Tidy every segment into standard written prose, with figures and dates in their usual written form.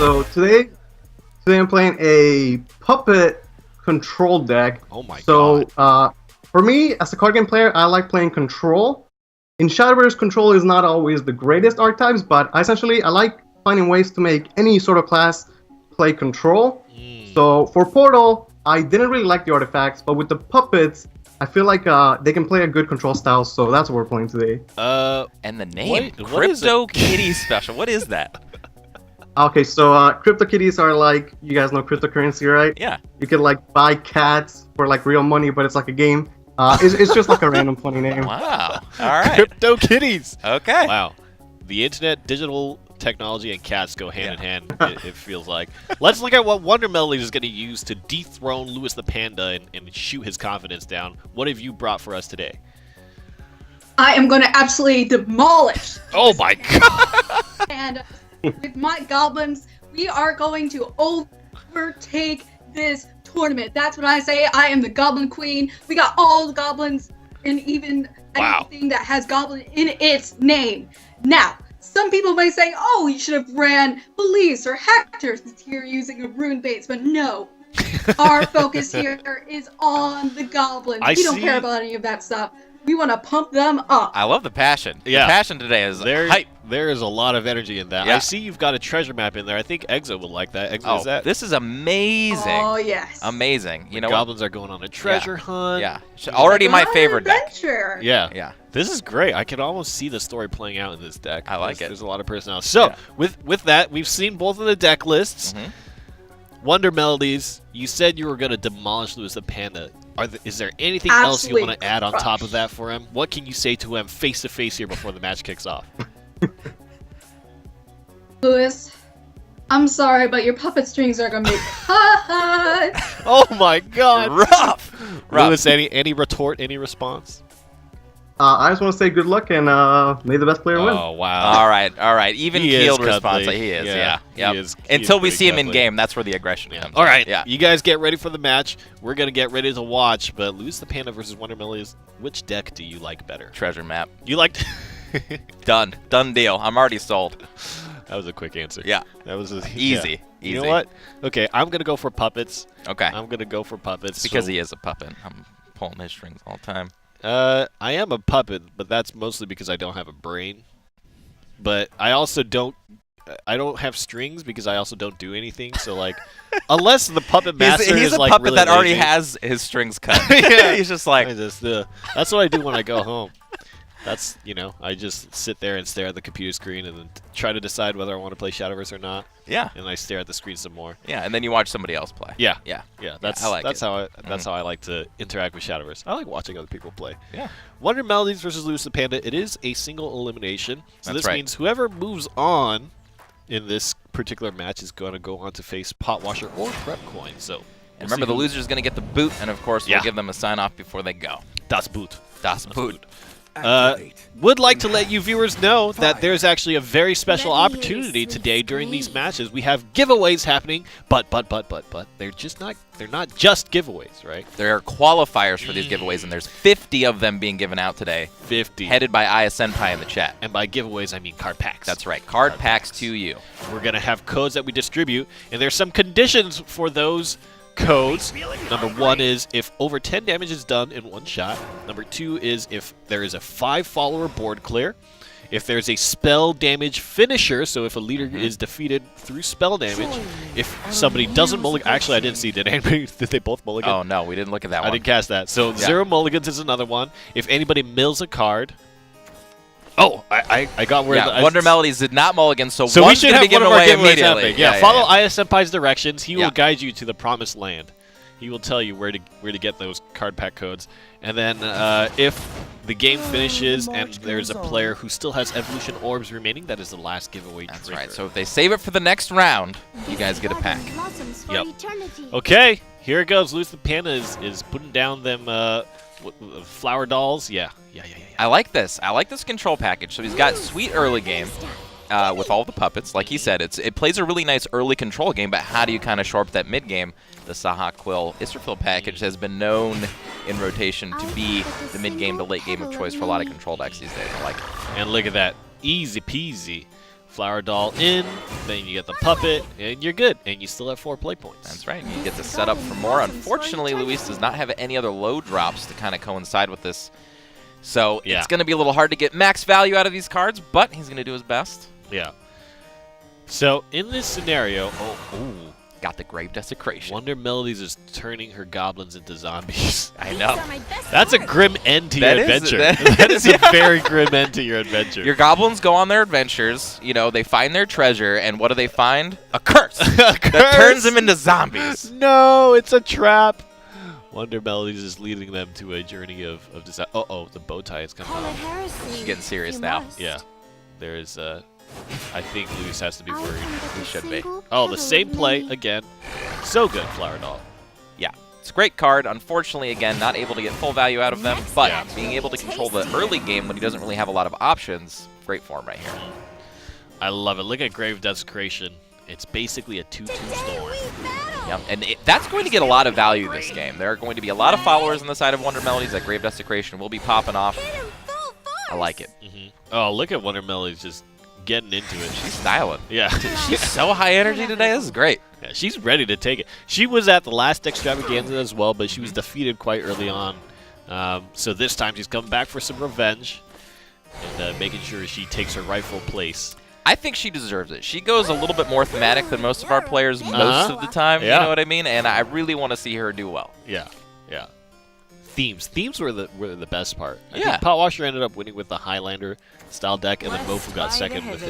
So today I'm playing a puppet control deck. Oh my god. god. For me, as a card game player, I like playing control. In Shadowverse, control is not always the greatest archetypes, but essentially I like finding ways to make any sort of class play control. So for Portal, I didn't really like the artifacts, but with the puppets, I feel like they can play a good control style, so that's what we're playing today. And the name, what is Crypto Kitty Special. What is that? Okay, so Crypto Kitties are like, you guys know cryptocurrency, right? Yeah. You can like buy cats for like real money, but it's like a game. It's just like a random funny name. Wow. All right. Crypto Kitties. Okay. Wow. The internet, digital technology, and cats go hand in hand, it feels like. Let's look at what Wondermelodies is going to use to dethrone Luisthepanda and shoot his confidence down. What have you brought for us today? I am going to absolutely demolish. Oh my god! And with my goblins, we are going to overtake this tournament. That's what I say. I am the Goblin Queen. We got all the goblins and even anything that has goblin in its name. Now, some people may say, oh, you should have ran police or Hector since you're using a rune base, but no. Our focus here is on the goblins. We don't care about any of that stuff. We want to pump them up. I love the passion. Yeah. The passion today is hype. There is a lot of energy in that. Yeah. I see you've got a treasure map in there. I think Exo would like that. Exo, is that? This is amazing. Oh, yes. Amazing. You know goblins are going on a treasure hunt. Yeah. Already my favorite deck. Adventure. Yeah. Yeah. This is great. I can almost see the story playing out in this deck. I like it. There's a lot of personality. So, with that, we've seen both of the deck lists. Wondermelodies, you said you were going to demolish Luisthepanda. Is there anything else you want to add on top of that for him? What can you say to him face to face here before the match kicks off? Luis, I'm sorry, but your puppet strings are gonna be cut. Oh my god! Rough. Luis, any retort, any response? I just want to say good luck and may the best player win. Oh wow! All right. Even keeled response. He is. Yeah. Yep. Until we see him in game, that's where the aggression comes. All right. Yeah. You guys get ready for the match. We're gonna get ready to watch. But Luisthepanda versus Wondermelodies. Which deck do you like better? Treasure map. You liked? Done deal. I'm already sold. That was a quick answer. Yeah. That was easy. You know what? Okay, I'm gonna go for puppets. Okay. I'm gonna go for puppets. It's because he is a puppet. I'm pulling his strings all the time. I am a puppet, but that's mostly because I don't have a brain. But I also don't have strings because I also don't do anything. So like, unless the puppet master he's is a like puppet really that already lazy. has his strings cut. Yeah. He's just like that's what I do when I go home. That's, I just sit there and stare at the computer screen and then try to decide whether I want to play Shadowverse or not. Yeah. And I stare at the screen some more. Yeah, and then you watch somebody else play. Yeah. Yeah. That's how I like to interact with Shadowverse. I like watching other people play. Yeah. Wondermelodies versus Luisthepanda. It is a single elimination. So That's this means whoever moves on in this particular match is going to go on to face Potwasher or Prep Coin. So and remember, the loser is going to get the boot, and of course, we'll give them a sign off before they go. Das Boot. Das Boot. Would like to let you viewers know that there's actually a very special opportunity today during these matches. We have giveaways happening, but they're not just giveaways, right? There are qualifiers for these giveaways, and there's 50 of them being given out today. 50. Headed by Senpai in the chat. And by giveaways, I mean card packs. That's right. Card packs to you. We're going to have codes that we distribute, and there's some conditions for those codes. Number 1 is if over 10 damage is done in one shot. Number 2 is if there is a 5-follower board clear. If there's a spell damage finisher, so if a leader is defeated through spell damage. If somebody doesn't mulligan. Actually, I didn't see. Did they both mulligan? Oh, no, we didn't look at that one. I didn't cast that. So 0 mulligans is another one. If anybody mills a card. Oh, I got where Wondermelodies did not mulligan, so we one's should going to have be given one of our away giveaways immediately. happening. Follow IS Senpai's directions. He will guide you to the promised land. He will tell you where to get those card pack codes. And then if the game finishes and there's a player who still has evolution orbs remaining, that is the last giveaway trigger. That's right. So if they save it for the next round, you guys get a pack. Yep. Okay, here it goes. Luisthepanda is putting down them flower dolls. Yeah. I like this. I like this control package. So he's got sweet early game with all the puppets. Like he said, it plays a really nice early control game, but how do you kind of shore up that mid game? The Saha Quill Israfil package has been known in rotation to be the mid game to late game of choice for a lot of control decks these days. I like it. And look at that. Easy peasy. Flower Doll in, then you get the puppet, and you're good. And you still have 4 play points. That's right. You get to set up for more. Unfortunately, Luis does not have any other low drops to kind of coincide with this. So it's going to be a little hard to get max value out of these cards, but he's going to do his best. Yeah. So in this scenario, got the Grave Desecration. Wondermelodies is turning her goblins into zombies. I know. That's a grim end to your adventure. That is a very grim end to your adventure. Your goblins go on their adventures. You know, they find their treasure, and what do they find? A curse. That turns them into zombies. No, it's a trap. Wondermelodies is leading them to a journey of disaster. Uh-oh, the bow tie is coming off. She's getting serious now. Yeah. There's I think Luis has to be worried. He should be. Oh, the same play again. So good, Flower Doll. Yeah. It's a great card. Unfortunately, again, not able to get full value out of them, but being able to control the early game when he doesn't really have a lot of options, great form right here. I love it. Look at Grave Desecration. It's basically a 2-2 storm. Yep, and that's going to get a lot of value this game. There are going to be a lot of followers on the side of Wondermelodies. That Grave Desecration will be popping off. I like it. Oh, look at Wondermelodies just getting into it. She's styling. Yeah. She's so high energy today. This is great. Yeah, she's ready to take it. She was at the last Deckstravaganza as well, but she was defeated quite early on. So this time she's coming back for some revenge and making sure she takes her rightful place. I think she deserves it. She goes a little bit more thematic than most of our players most of the time. Yeah. You know what I mean? And I really want to see her do well. Yeah, yeah. Themes were the best part. I Yeah. think Potwasher ended up winning with the Highlander style deck, and then Mofu got second with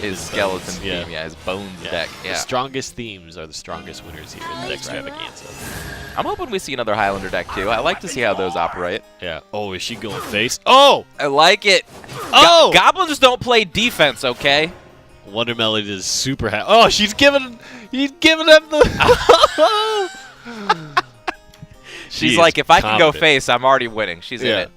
His skeleton bones. theme, his bones deck. Yeah. The strongest themes are the strongest winners here in Deckstravaganza. I'm hoping we see another Highlander deck too. I like to see how those operate. Yeah. Oh, is she going face? Oh! I like it. Oh! Goblins don't play defense, okay? Wondermelody is super happy. Oh, he's giving them the... She's like, if I can go face, I'm already winning. She's in it.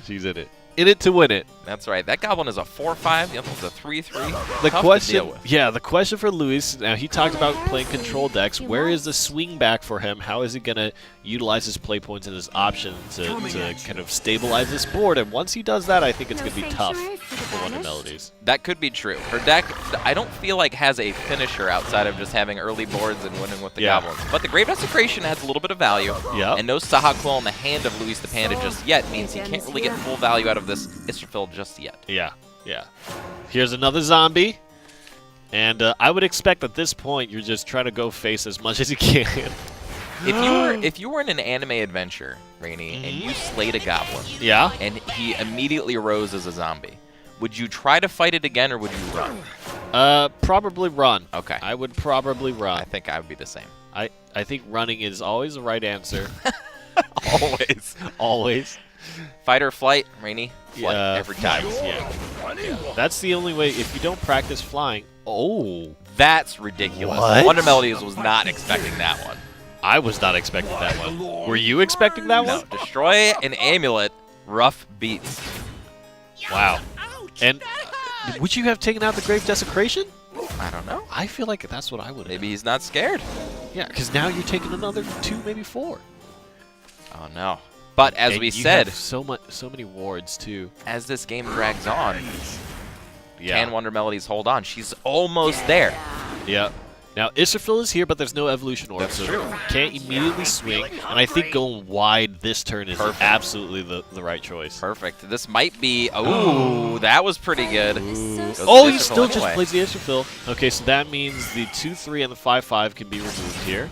She's in it. In it to win it. That's right. That goblin is a 4/5. The other one's a 3/3. The Tough question, to deal with. the question for Luis. Now he talked about playing control decks. Where is the swing back for him? How is he gonna utilize his play points and his options to kind of stabilize this board? And once he does that, I think it's gonna be tough for Wondermelodies. That could be true. Her deck, I don't feel like has a finisher outside of just having early boards and winning with the goblins. But the Grave Desecration adds a little bit of value. Yeah. And no Saha Quill in the hand of Luisthepanda just yet means he can't really get full value out of this Israfil just yet. Yeah. Yeah. Here's another zombie. And I would expect at this point you're just trying to go face as much as you can. If you were in an anime adventure, Rainey, and you slayed a goblin, and he immediately arose as a zombie, would you try to fight it again or would you run? Probably run. Okay. I would probably run. I think I would be the same. I think running is always the right answer. Always. Always. Fight or flight, Rainey? Flight every time. Yeah. That's the only way. If you don't practice flying. Oh. That's ridiculous. What? Wondermelodies was not expecting that one. I was not expecting that one. Were you expecting that one? No. Destroy an amulet. Rough beats. Wow. And would you have taken out the Grave Desecration? I don't know. I feel like that's what I would have. Maybe he's not scared. Yeah, because now you're taking another 2, maybe 4. Oh, no. But as we said, so many wards too. As this game drags on, can Wondermelodies hold on? She's almost there. Yeah. Now Israfil is here, but there's no evolution orb, That's true. Can't immediately swing. And I think going wide this turn is absolutely the right choice. Perfect. This might be. Oh, that was pretty good. Oh, he still just plays the Israfil. Okay, so that means the 2/3 and the 5/5 can be removed here.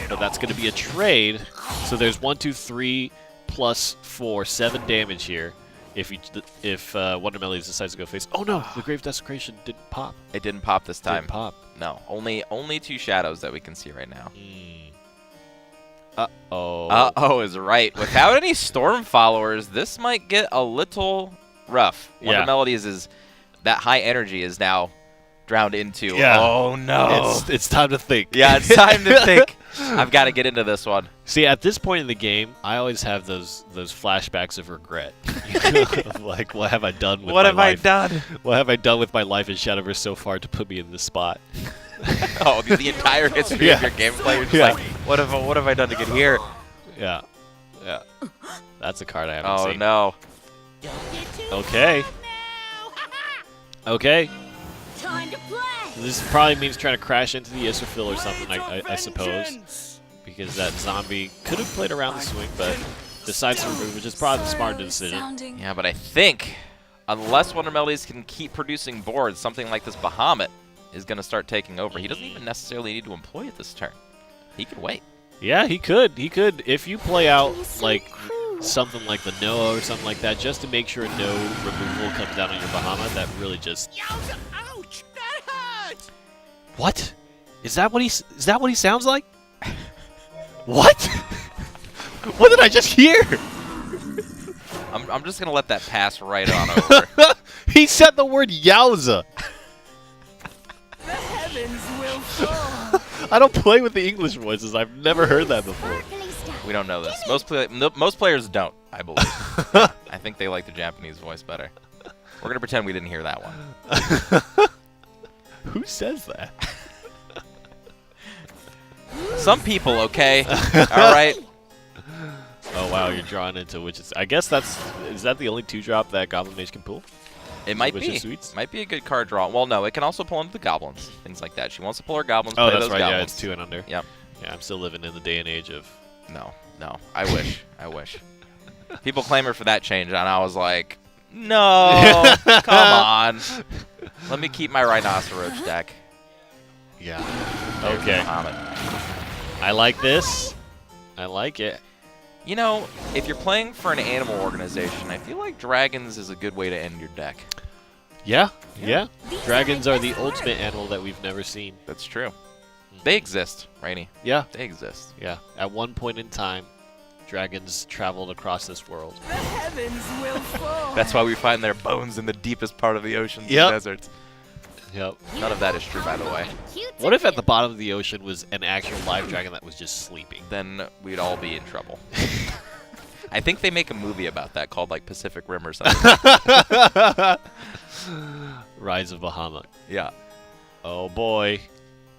But that's going to be a trade. So there's 1, 2, 3 plus 4, 7 damage here. If Wondermelodies decides to go face. Oh no, the Grave Desecration didn't pop. It didn't pop this time. Didn't pop. No, only 2 shadows that we can see right now. Uh-oh. Uh-oh is right. Without any storm followers, this might get a little rough. Wondermelodies is that high energy is now drowned into. Yeah. Oh no. It's time to think. Yeah, it's time to think. I've got to get into this one. See, at this point in the game, I always have those flashbacks of regret. Like, what have I done with my life? What have I done? What have I done with my life in Shadowverse so far to put me in this spot? Oh, the entire history of your gameplay. You're just like, what have I done to get here? Yeah. Yeah. That's a card I haven't seen. Oh no. Okay. Okay. This probably means trying to crash into the Israfil or something, I suppose. Because that zombie could have played around the swing, but decides to remove, which is probably the smart decision. Yeah, but I think unless Wondermelodies can keep producing boards, something like this Bahamut is going to start taking over. He doesn't even necessarily need to employ it this turn. He could wait. Yeah, he could. He could. If you play out like something like the Noah or something like that, just to make sure no removal comes down on your Bahamut, that really just. Ouch! That hurts! What? Is that what he sounds like? What? What did I just hear? I'm just going to let that pass right on over. He said the word yowza. The heavens will fall. I don't play with the English voices. I've never heard that before. We don't know this. Most players don't, I believe. I think they like the Japanese voice better. We're going to pretend we didn't hear that one. Who says that? Some people, okay? All right. Oh, wow, you're drawing into Witches. I guess is that the only 2-drop that Goblin Mage can pull? It might Witches be. Suites? Might be a good card draw. Well, no, it can also pull into the Goblins. Things like that. She wants to pull her Goblins, Oh, play that's those right. Goblins. Yeah, it's 2 and under. Yep. Yeah, I'm still living in the day and age of. No. I wish. I wish. People clamor for that change, and I was like, no, come on. Let me keep my Rhinoceros deck. Yeah. There's Okay. Bahamut. I like this. I like it. You know, if you're playing for an animal organization, I feel like dragons is a good way to end your deck. Yeah. Dragons are the ultimate animal that we've never seen. That's true. They exist, Rainy. Yeah. They exist. Yeah. At one point in time, dragons traveled across this world. The heavens will fall. That's why we find their bones in the deepest part of the oceans Yep. and deserts. Yep. None of that is true, by the way. What if at the bottom of the ocean was an actual live dragon that was just sleeping? Then we'd all be in trouble. I think they make a movie about that called like Pacific Rim or something. Rise of Bahamut. Yeah. Oh boy.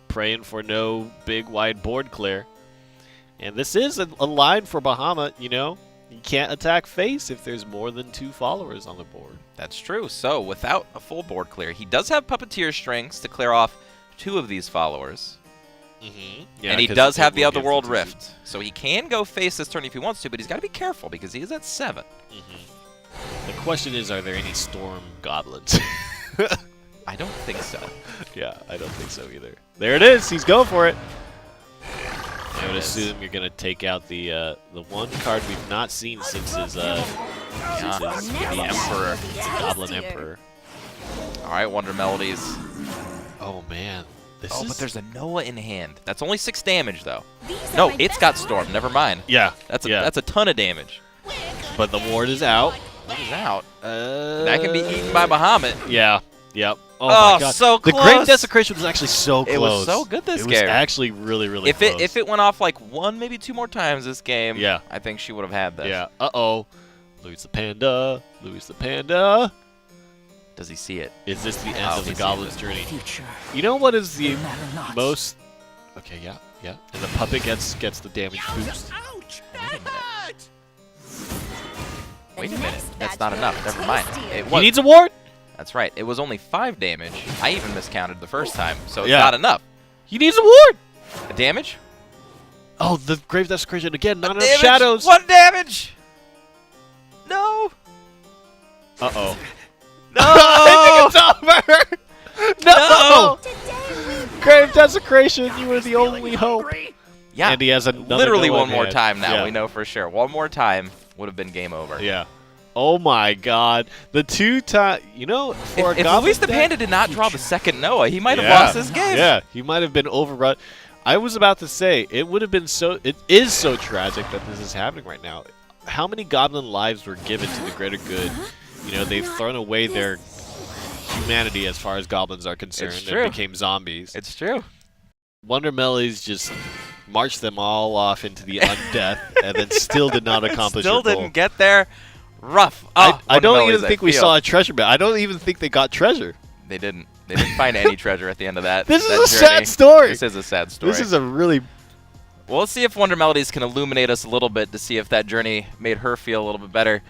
Praying for no big wide board clear. And this is a line for Bahamut, you know. You can't attack face if there's more than 2 followers on the board. That's true. So without a full board clear, he does have Puppeteer strings to clear off 2 of these followers. Yeah, and he 'cause does have it will the give Otherworld them Rift. So he can go face this turn if he wants to, but he's got to be careful because he is at 7. The question is, are there any storm goblins? I don't think so. Yeah, I don't think so either. There it is. He's going for it. I would assume you're gonna take out the one card we've not seen since his the Emperor. Goblin Emperor. All right, Wondermelodies. Oh man, this Oh, is. but there's a Noah in hand. That's only 6 damage though. No, it's got Storm. Never mind. Yeah, That's yeah. a ton of damage. But the ward is out. What is out? That can be eaten by Bahamut. Yeah. Yep. Oh, Oh, my god. so The close. Grave Desecration was actually so close. It was so good this It game. was actually really, really If close. it went off like 1, maybe 2 more times this game, Yeah. I think she would have had this. Yeah. Uh-oh. Luisthepanda. Luisthepanda. Does he see it? Is this the end Oh, of the he's Goblin's journey? Future. You know what is the matter not. most... Okay, yeah. And the puppet gets the damage boost. Ouch! That hurts! Wait a minute. That's not enough. Never mind. It He was, needs a ward? that's right. It was only 5 damage. I even miscounted the first time, so it's Yeah. not enough. He needs a ward! Damage? Oh, the Grave Desecration again. Not enough Damage? shadows. 1 damage! No! Uh-oh. No! I think it's over! No! Grave Desecration, you were the only hope. Yeah. And he has another Literally Noah one more hand. time now. Yeah. We know for sure. One more time would have been game over. Yeah. Oh my god. The 2 times... You know, for If a Goblin Luis the deck- Panda did not draw the second Noah, he might have Yeah. lost this game. Yeah, he might have been overrun. I was about to say, it would have been so... It is so tragic that this is happening right now. How many Goblin lives were given to the greater good? You know, they've thrown away their humanity as far as goblins are concerned It's true. and became zombies. It's true. Wondermelodies just marched them all off into the undeath and then still did not accomplish Still their goal. didn't get there. Rough. I Oh, don't Wondermelodies, even think we feel. saw a treasure map. I don't even think they got treasure. They didn't. They didn't find any treasure at the end of that. This is that a journey. sad story. This is a sad story. This is a really... Well, let's see if Wondermelodies can illuminate us a little bit to see if that journey made her feel a little bit better.